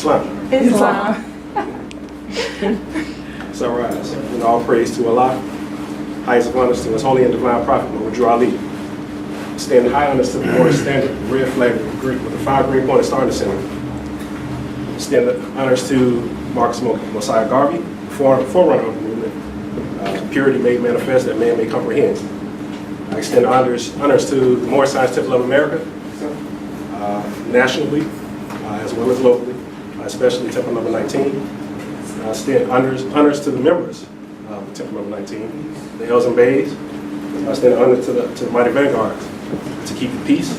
Islam. Islam. So rise. And all praise to Allah. Highest of honors to His holy and divine prophet, Muhammad Ali. Stand high honors to the Moorish standard, red flag of Greek with a 5 green pointed star in the center. Stand honors to Marcus Mosiah Garvey, forerunner of the movement. Purity made manifest that man may comprehend. I extend honors to the Moorish Science Temple of America, nationally, as well as locally, especially Temple number 19. I extend honors to the members of Temple number 19, the L's and Bays. I extend honor to the mighty vanguards to keep the peace.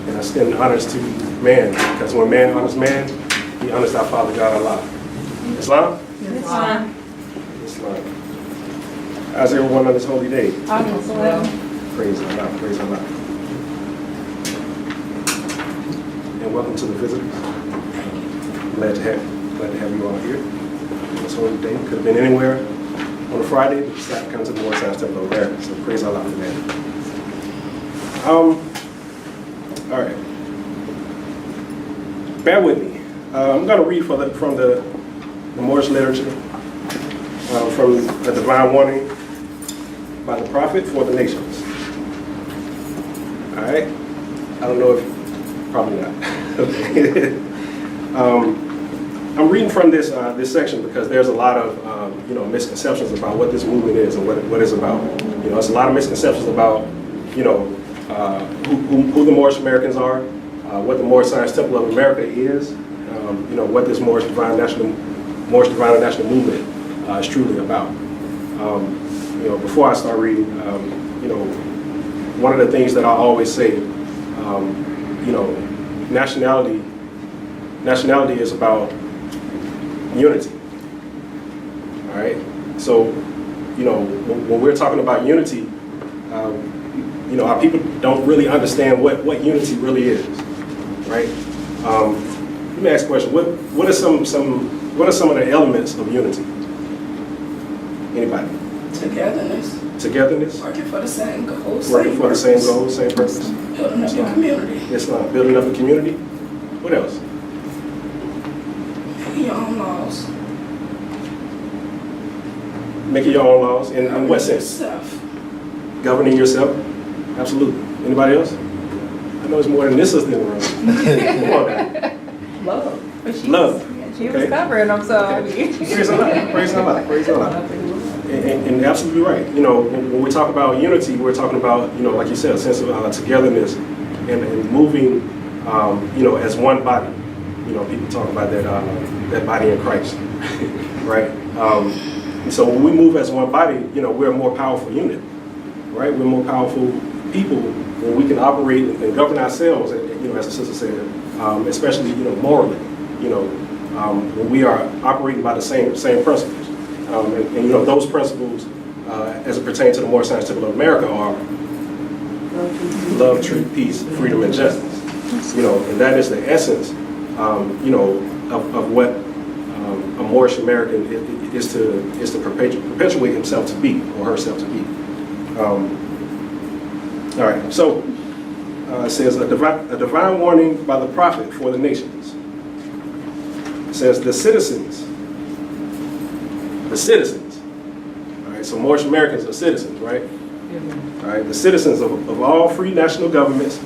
And I extend honors to man, because when man honors man, he honors our Father God Allah. Islam? Islam. Islam. How's everyone on this holy day? Well. Praise Allah, praise Allah. And welcome to the visitors. Glad to have you all here on this holy day. Could have been anywhere on a Friday, but decided to come to the Moorish Science Temple of America. So praise Allah for that. All right. Bear with me. I'm going to read from the Moorish literature, from a divine warning by the prophet for the nations. All right? I don't know if, probably not. Okay. I'm reading from this section because there's a lot of misconceptions about what this movement is and what it's about. It's a lot of misconceptions about who the Moorish Americans are, what the Moorish Science Temple of America is, what this Moorish Divine National Movement is truly about. Before I start reading, one of the things that I always say, nationality is about unity. All right. So, when we're talking about unity, our people don't really understand what unity really is, right? Let me ask a question. What are some of the elements of unity? Anybody? Togetherness. Working for the same goal. Working for the same goal, same purpose. Building up your community. Islam. Building up a community. What else? Making your own laws. Making your own laws. In what sense? Yourself. Governing yourself. Absolutely. Anybody else? I know it's more than this is in the room. Come on now. Love. Love. She was covering them, so. Okay. Praise Allah. Praise Allah. Praise Allah. And absolutely right. When we talk about unity, we're talking about, like you said, a sense of togetherness and moving, as one body. People talk about that body in Christ, right? And so when we move as one body, we're a more powerful unit, right? We're more powerful people when we can operate and govern ourselves, as the sister said, especially, morally, when we are operating by the same principles. And those principles, as it pertains to the Moorish Science Temple of America, are love, truth, peace, freedom, and justice. And that is the essence, of what a Moorish American is to perpetuate himself to be, or herself to be. All right. So it says a divine warning by the prophet for the nations. It says the citizens. All right, so Moorish Americans are citizens, right? All right, the citizens of all free national governments,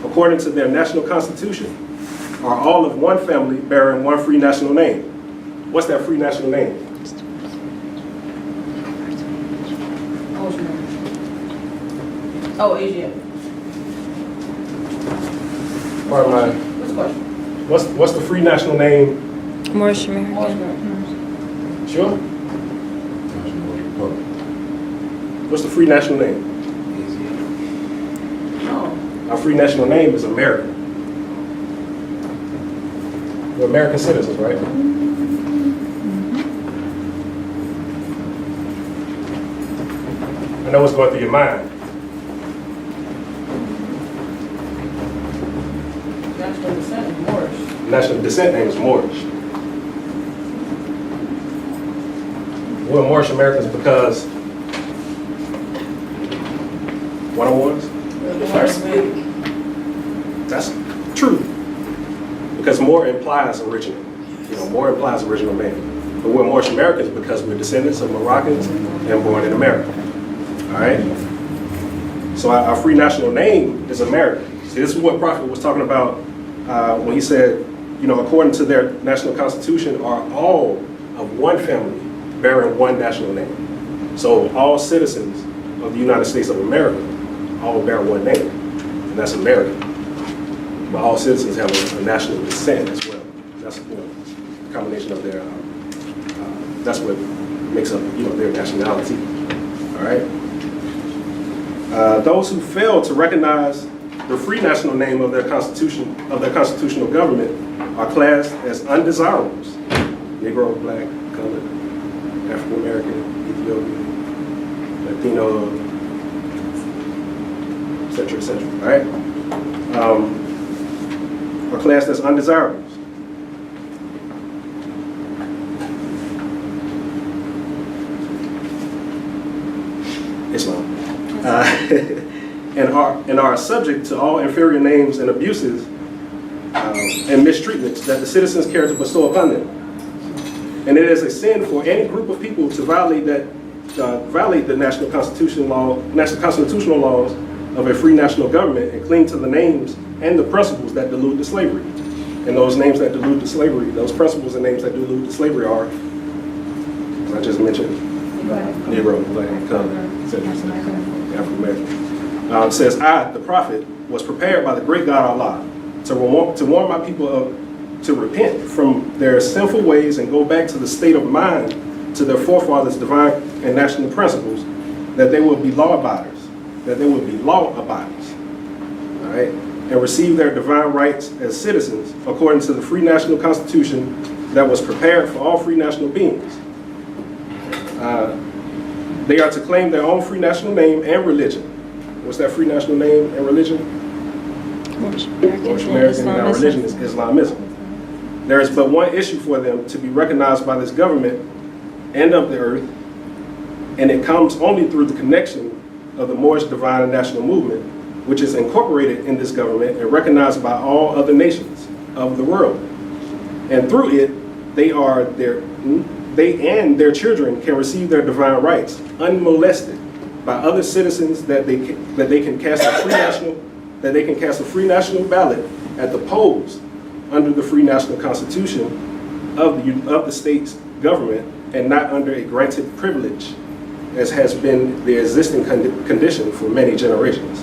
according to their national constitution, are all of one family bearing one free national name. What's that free national name? Oh, Asia. Pardon my. What's the question? What's the free national name? Moorish American. Sure. What's the free national name? No. Our free national name is America. We're American citizens, right? I know what's going through your mind. National descent is Moorish. National descent name is Moorish. We're Moorish Americans because one-on-ones? The first week. That's true. because more implies original. More implies original man. But we're Moorish Americans because we're descendants of Moroccans and born in America. All right? So our free national name is America. See, this is what Prophet was talking about when he said, according to their national constitution, are all of one family bearing one national name. So all citizens of the United States of America all bear one name, and that's America. But all citizens have a national descent as well. That's a combination of their. That's what makes up their nationality. All right. Those who fail to recognize the free national name of their constitutional government are classed as undesirables: Negro, Black, Colored, African American, Ethiopian, Latino, etc., etc. All right. Are classed as undesirables. Islam. And are subject to all inferior names and abuses and mistreatments that the citizens care to bestow upon them. And it is a sin for any group of people to violate the national constitutional laws of a free national government and cling to the names and the principles that delude to slavery. And those names that delude to slavery, those principles and names that delude to slavery are, I just mentioned, Negro, Black, Colored, etc., African American. It says, I, the prophet, was prepared by the great God Allah to warn my people to repent from their sinful ways and go back to the state of mind to their forefathers' divine and national principles, that they will be law abiders, all right, and receive their divine rights as citizens according to the free national constitution that was prepared for all free national beings. They are to claim their own free national name and religion. What's that free national name and religion? Moorish American, and our religion is Islamism. There is but one issue for them to be recognized by this government and of the earth, and it comes only through the connection of the Moorish divine and national movement, which is incorporated in this government and recognized by all other nations of the world. And through it, they and their children can receive their divine rights unmolested by other citizens that they can cast a free national ballot at the polls under the free national constitution of the state's government, and not under a granted privilege, as has been the existing condition for many generations.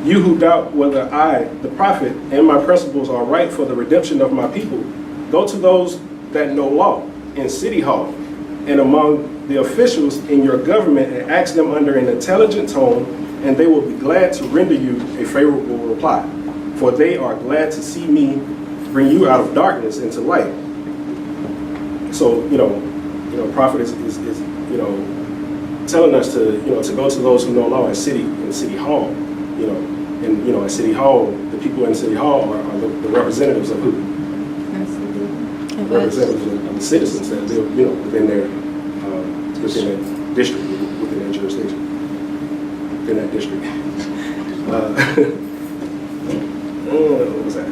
You who doubt whether I, the prophet, and my principles are right for the redemption of my people, go to those that know law in City Hall and among the officials in your government and ask them under an intelligent tone, and they will be glad to render you a favorable reply. For they are glad to see me bring you out of darkness into light. So, prophet is telling us to go to those who know law in City Hall, and at City Hall, the people in City Hall are the representatives of who? Representatives of the citizens that live, within their within that district, within that jurisdiction, within that district. What was that?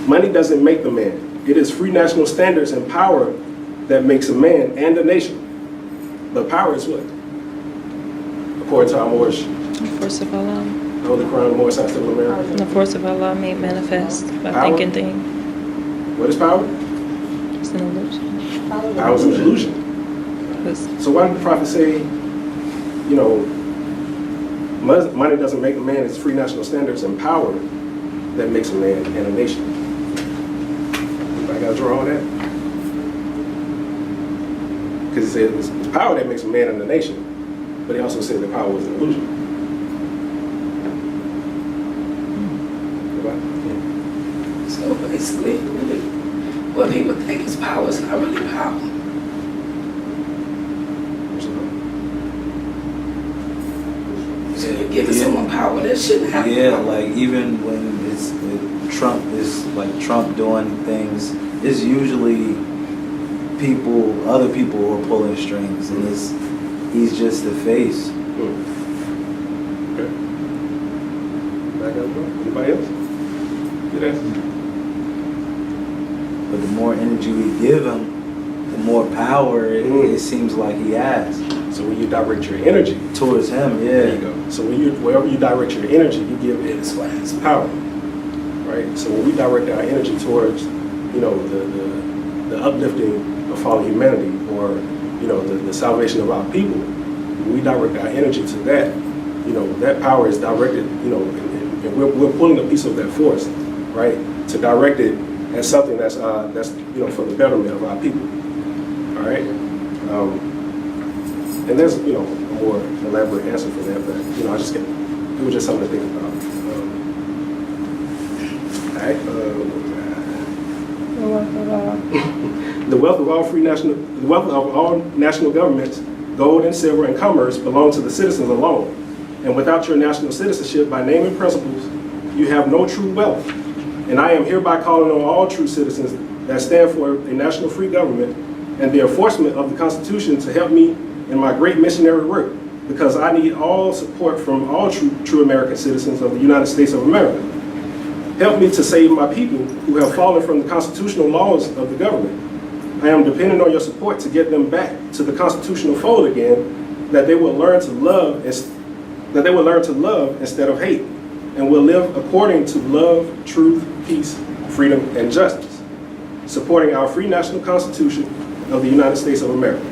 Money doesn't make the man. It is free national standards and power that makes a man and a nation. But power is what? According to our Moorish. The force of Allah. The Holy Quran, Moorish side of America. The force of Allah made manifest by Power? thinking thing. What is power? It's an illusion. Power is an illusion. So why did the prophet say, money doesn't make a man, it's free national standards and power that makes a man and a nation? I got to draw on that? Because he said it's power that makes a man and a nation, but he also said that power was an illusion. So basically, what people think is power is not really power. So you're giving someone power that shouldn't have power. Like even when Trump is like Trump doing things, it's usually other people who are pulling strings, and he's just the face. Okay. Back up, bro. Anybody else? Good answer. But the more energy we give him, the more power it seems like he has So when you direct your energy, towards him. there you Yeah. go. So wherever you direct your energy, you give it its power, right? So when we direct our energy towards, the uplifting of fallen humanity, or the salvation of our people, when we direct our energy to that, that power is directed, and we're pulling a piece of that force, right, to direct it as something that's for the betterment of our people, all right. And there's a more elaborate answer for that, but it was just something to think about. All right. The wealth of all national governments, gold and silver and commerce belong to the citizens alone. And without your national citizenship by name and principles, you have no true wealth. And I am hereby calling on all true citizens that stand for a national free government and the enforcement of the Constitution to help me in my great missionary work, because I need all support from all true American citizens of the United States of America. Help me to save my people who have fallen from the constitutional laws of the government. I am dependent on your support to get them back to the constitutional fold again, that they will learn to love instead of hate, and will live according to love, truth, peace, freedom, and justice, supporting our free national Constitution of the United States of America.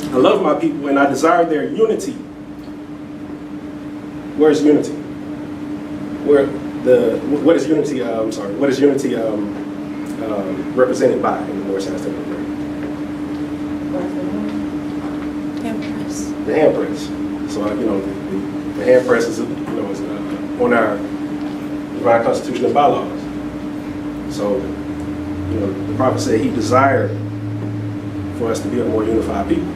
I love my people and I desire their unity. Where's unity? What is unity? What is unity represented by in the Moorish Scientific Prayer? Empress. The hand press. So the hand press is on our divine Constitution and bylaws. So the prophet said he desired for us to be a more unified people.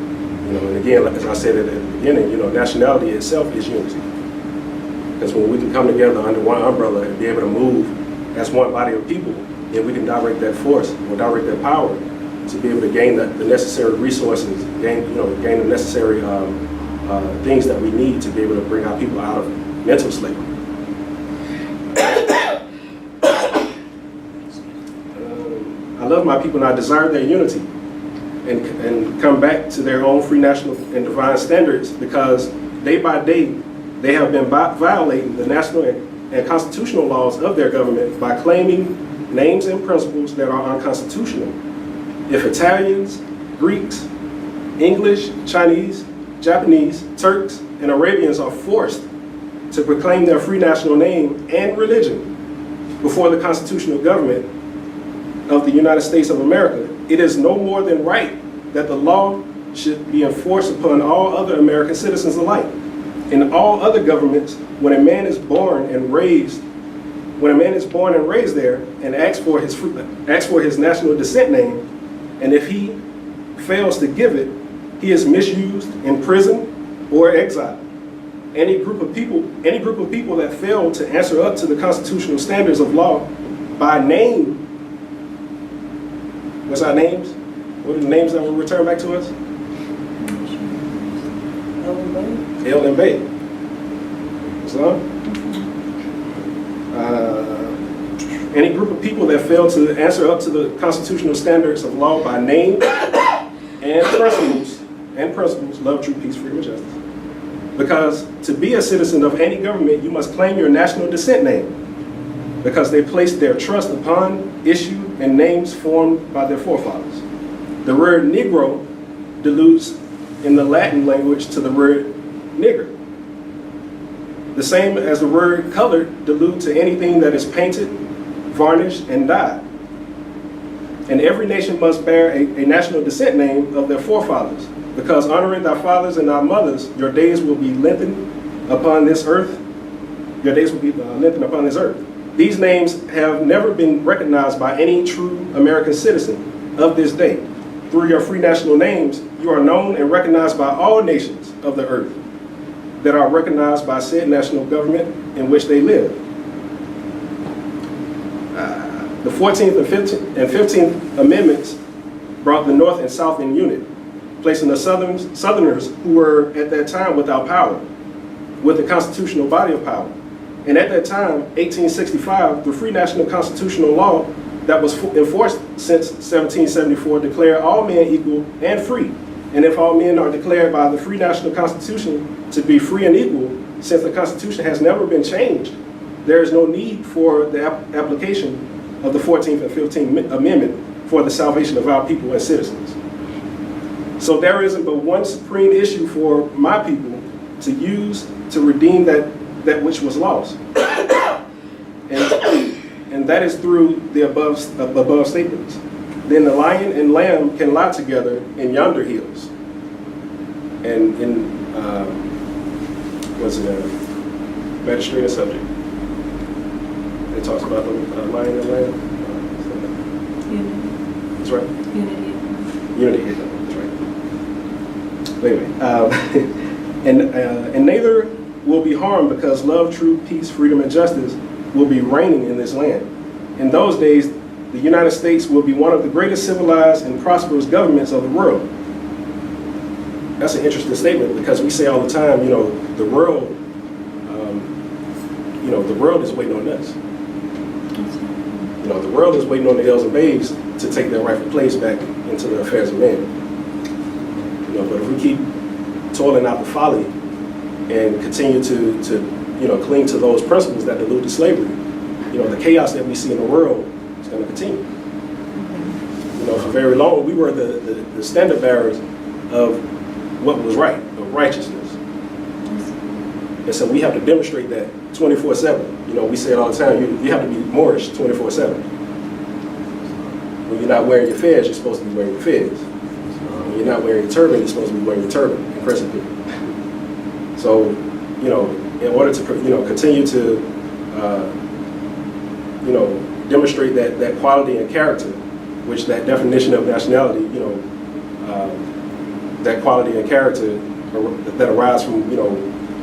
And again, as I said at the beginning, nationality itself is unity. Because when we can come together under one umbrella and be able to move as one body of people, then we can direct that force or direct that power to be able to gain the necessary resources, gain the necessary things that we need to be able to bring our people out of mental slavery. I love my people and I desire their unity and come back to their own free national and divine standards, because day by day they have been violating the national and constitutional laws of their government by claiming names and principles that are unconstitutional. If Italians, Greeks, English, Chinese, Japanese, Turks, and Arabians are forced to proclaim their free national name and religion before the constitutional government of the United States of America, it is no more than right that the law should be enforced upon all other American citizens alike. In all other governments, when a man is born and raised there and asks for his national descent name, and if he fails to give it, he is misused, imprisoned, or exiled. Any group of people that fail to answer up to the constitutional standards of law by name. What's our names? What are the names that will return back to us? El and Bay. So, any group of people that fail to answer up to the constitutional standards of law by name and principles, love, truth, peace, freedom, and justice. Because to be a citizen of any government, you must claim your national descent name, because they placed their trust upon, issue, and names formed by their forefathers. The word Negro alludes in the Latin language to the word nigger. The same as the word colored alludes to anything that is painted, varnished, and dyed. And every nation must bear a national descent name of their forefathers, because honoring thy fathers and thy mothers, your days will be lengthened upon this earth. Your days will be lengthened upon this earth. These names have never been recognized by any true American citizen of this day. Through your free national names, you are known and recognized by all nations of the earth that are recognized by said national government in which they live. The 14th and 15th Amendments brought the North and South in unit, placing the Southerners who were at that time without power, with the constitutional body of power. And at that time, 1865, the free national constitutional law that was enforced since 1774 declared all men equal and free. And if all men are declared by the free national constitution to be free and equal, since the Constitution has never been changed, there is no need for the application of the 14th and 15th Amendment for the salvation of our people as citizens. So there isn't but one supreme issue for my people to use to redeem that which was lost. And that is through the above statements. Then the lion and lamb can lie together in yonder hills. And in magistrate and subject, it talks about the lion and lamb. Unity. That's right. Unity. That's right. Anyway, and neither will be harmed because love, truth, peace, freedom, and justice will be reigning in this land. In those days, the United States will be one of the greatest civilized and prosperous governments of the world. That's an interesting statement because we say all the time, the world, the world is waiting on us. The world is waiting on the L's and Bays to take their rightful place back into the affairs of men. But if we keep toiling out the folly and continue to cling to those principles that allude to slavery, the chaos that we see in the world is going to continue. For very long, we were the standard bearers of what was right, of righteousness. And so we have to demonstrate that 24/7. We say it all the time, you have to be Moorish 24/7. When you're not wearing your fez, you're supposed to be wearing your fez. When you're not wearing your turban, you're supposed to be wearing your turban and pressing people. So, in order to, continue to, demonstrate that quality and character, which that definition of nationality, that quality and character that arise from,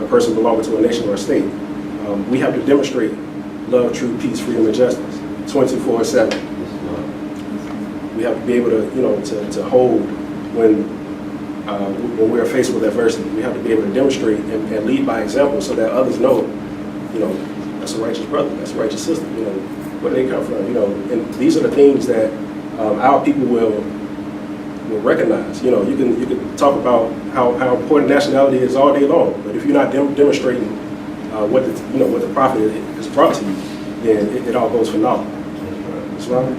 a person belonging to a nation or a state, we have to demonstrate love, truth, peace, freedom, and justice 24/7. We have to be able to, to hold when we're faced with adversity. We have to be able to demonstrate and lead by example so that others know, that's a righteous brother, that's a righteous sister, where they come from, and these are the things that our people will recognize. You can talk about how important nationality is all day long, but if you're not demonstrating what the prophet has brought to you, then it all goes for naught. That's right.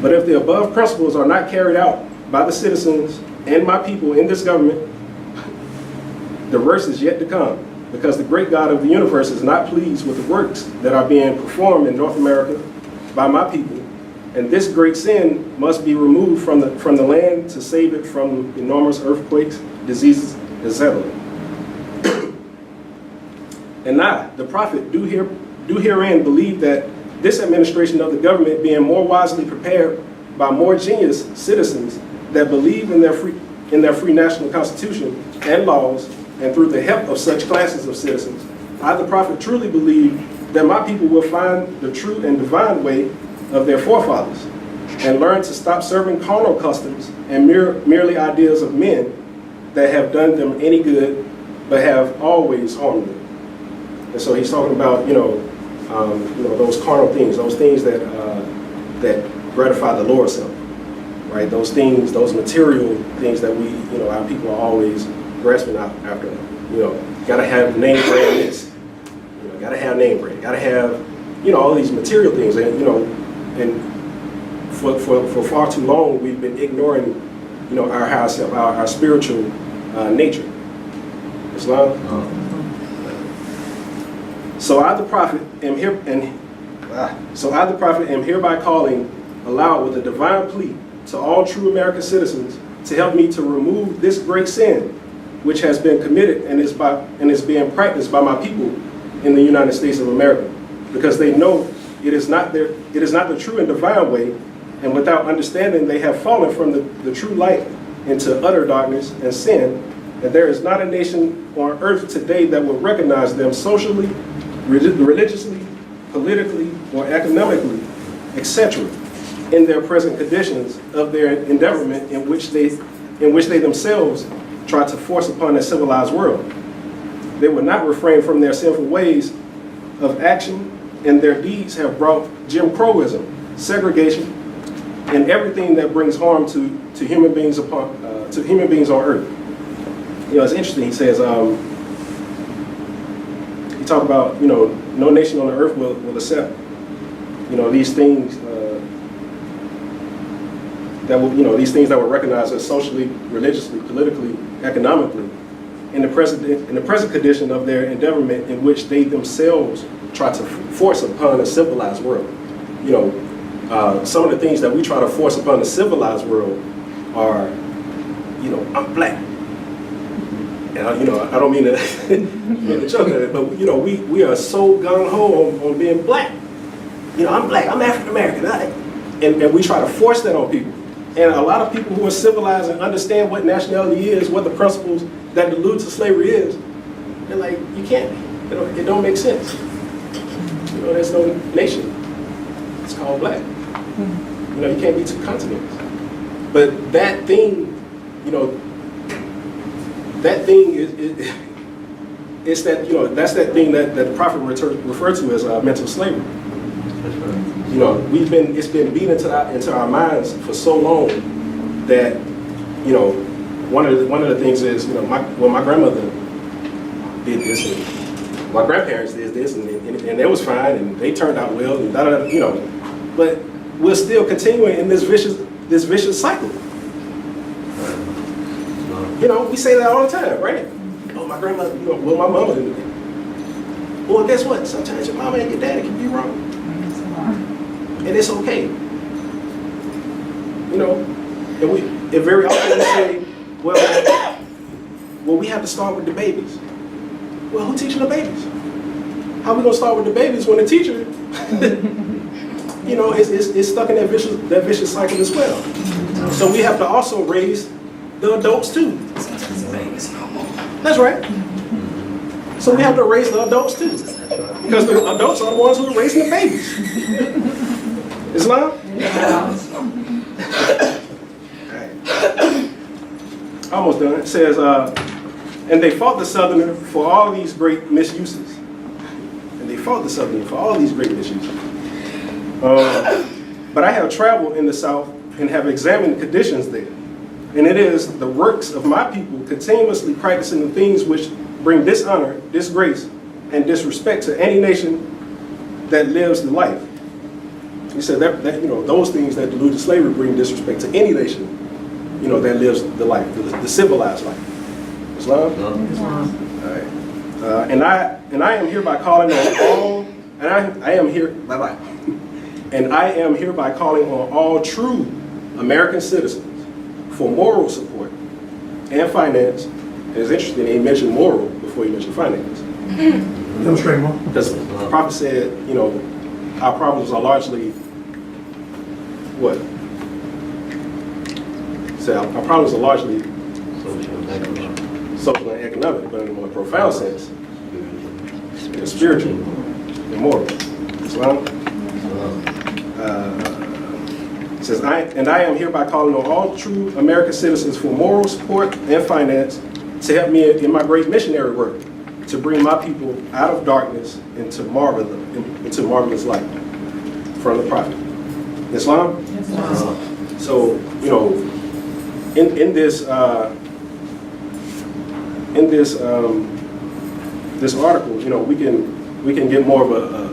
But if the above principles are not carried out by the citizens and my people in this government, the worst is yet to come, because the great God of the universe is not pleased with the works that are being performed in North America by my people, and this great sin must be removed from the land to save it from enormous earthquakes, diseases, etc. And I, the prophet, do herein believe that this administration of the government, being more wisely prepared by more genius citizens that believe in their free national constitution and laws, and through the help of such classes of citizens, I, the prophet, truly believe that my people will find the true and divine way of their forefathers and learn to stop serving carnal customs and merely ideas of men that have done them any good but have always harmed them. And so he's talking about, those carnal things, those things that gratify the lower self, right? Those things, those material things that we, our people are always grasping after. Gotta have name brand this, gotta have name brand, gotta have, all these material things, and and for far too long we've been ignoring, our higher self, our spiritual nature. Islam. So I, the prophet, am hereby calling aloud with a divine plea to all true American citizens to help me to remove this great sin, which has been committed and is being practiced by my people in the United States of America, because they know it is not the true and divine way, and without understanding they have fallen from the true light into utter darkness and sin, and there is not a nation on earth today that will recognize them socially, religiously, politically, or economically, etc., in their present conditions of their endeavorment in which they themselves try to force upon a civilized world. They would not refrain from their sinful ways of action, and their deeds have brought Jim Crowism, segregation, and everything that brings harm to human beings on earth. You know, it's interesting. He says, he talked about, you know, no nation on the earth will accept, you know, these things that will, you know, these things that were recognized as socially, religiously, politically, economically, in the present condition of their endeavorment, in which they themselves try to force upon a civilized world. You know, some of the things that we try to force upon the civilized world are, you know, I'm black. And you know, I don't mean to joke at it, but you know, we are so gung-ho on being black. You know, I'm black, I'm African American, and we try to force that on people. And a lot of people who are civilized and understand what nationality is, what the principles that allude to slavery is, they're like, you can't. It don't make sense. You know, there's no nation. It's called black. You know, you can't be two continents. But that thing, you know, that thing it's that, you know, that's that thing that the prophet referred to as mental slavery. You know, it's been beat into our minds for so long that, you know, one of the things is, you know, my grandmother did this, and my grandparents did this, and it was fine, and they turned out well, and you know, but we're still continuing in this vicious cycle. You know, we say that all the time, right? Oh, my grandmother, you know, well, my mama did it. Well, guess what? Sometimes your mama and your daddy can be wrong. And it's okay. You know, and very often we say, well, we have to start with the babies. Well, who teaching the babies? How we gonna start with the babies when the teacher, you know, is stuck in that vicious cycle as well? So we have to also raise the adults too. That's right. So we have to raise the adults too, because the adults are the ones who are raising the babies. Islam? Almost done. It says, and they fought the Southerner for all these great misuses. And they fought the Southerner for all these great misuses. But I have traveled in the South and have examined conditions there. And it is the works of my people continuously practicing the things which bring dishonor, disgrace, and disrespect to any nation that lives the life. He said that you know, those things that allude to slavery bring disrespect to any nation, you know, that lives the life, the civilized life. Islam? Islam. All right. And I am hereby calling on all, and I am hereby calling on all true American citizens for moral support and finance. And it's interesting, he mentioned moral before he mentioned finance. Demonstrate more. Because the prophet said, you know, our problems are largely what? So our problems are largely social and economic, but in a more profound sense, they're spiritual and moral. Islam? It says, I am hereby calling on all true American citizens for moral support and finance to help me in my great missionary work, to bring my people out of darkness into marvelous light from the prophet. Islam? Islam. So, you know, in this article, you know, we can get more of a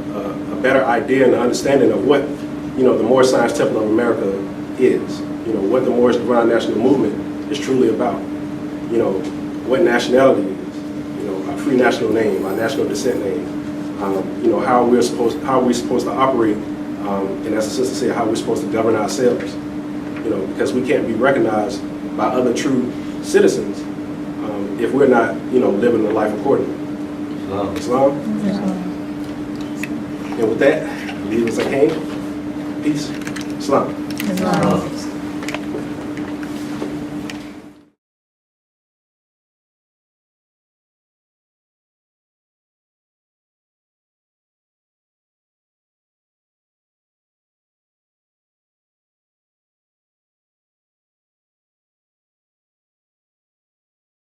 better idea and understanding of what, you know, the Moorish Science Temple of America is. You know, what the Moorish Divine National Movement is truly about. You know, what nationality is. You know, our free national name, our national descent name. You know, how we're supposed to operate, and as the sister said, how we're supposed to govern ourselves. You know, because we can't be recognized by other true citizens if we're not, you know, living the life accordingly. Islam. And with that, leave us a hand. Peace. Islam.